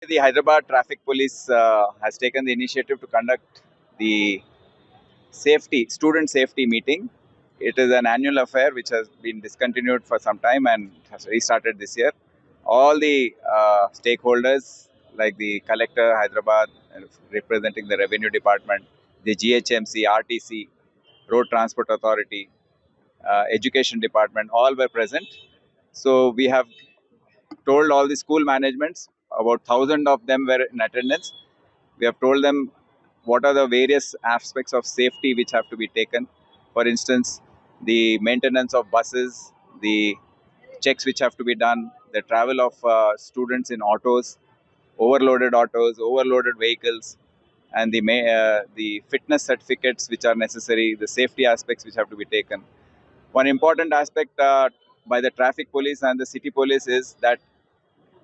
The Hyderabad Traffic Police has taken the initiative to conduct the student safety meeting. It is an annual affair which has been discontinued for some time and has restarted this year. All the stakeholders, like the collector, Hyderabad, representing the revenue department, the GHMC, RTC, Road Transport Authority, education department, all were present. So we have told all the school managements, about 1,000 of them were in attendance. We have told them what are the various aspects of safety which have to be taken. For instance, the maintenance of buses, the checks which have to be done, the travel of students in autos, overloaded vehicles, and the fitness certificates which are necessary, the safety aspects which have to be taken. One important aspect by the traffic police and the city police is that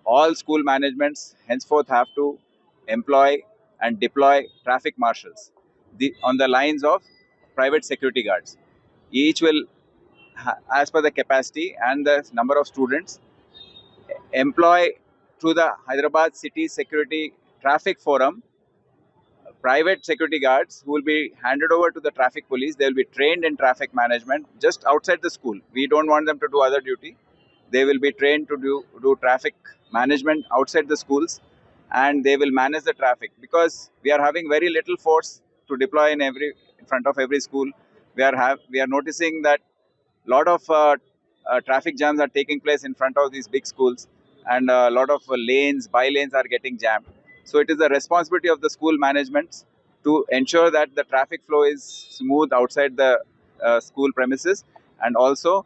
all school managements henceforth have to employ and deploy traffic marshals on the lines of private security guards. Each will, as per the capacity and the number of students, employ through the Hyderabad City Security Traffic Forum private security guards who will be handed over to the traffic police. They will be trained in traffic management just outside the school. We don't want them to do other duty. They will be trained to do traffic management outside the schools, and they will manage the traffic, because we are having very little force to deploy in front of every school. We are noticing that lot of traffic jams are taking place in front of these big schools, and a lot of by lanes are getting jammed. So it is the responsibility of the school managements to ensure that the traffic flow is smooth outside the school premises, and also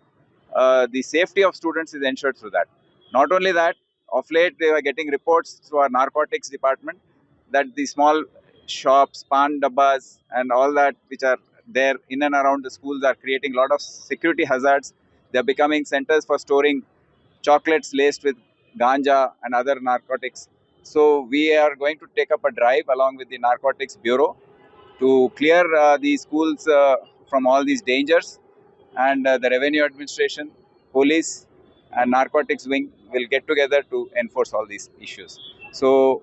the safety of students is ensured through that. Not only that, of late they are getting reports through our narcotics department that the small shops, pan dabbas, and all that which are there in and around the schools are creating a lot of security hazards. They are becoming centers for storing chocolates laced with ganja and other narcotics. So we are going to take up a drive along with the Narcotics Bureau to clear the schools from all these dangers, and the revenue administration, police, and narcotics wing will get together to enforce all these issues. So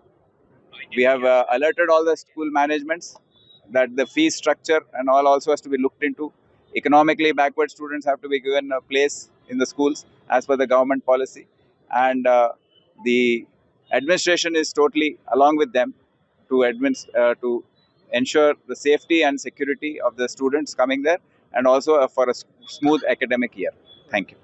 we have alerted all the school managements that the fee structure and all also has to be looked into. Economically backward students have to be given a place in the schools as per the government policy, and the administration is totally along with them to ensure the safety and security of the students coming there, and also for a smooth academic year. Thank you.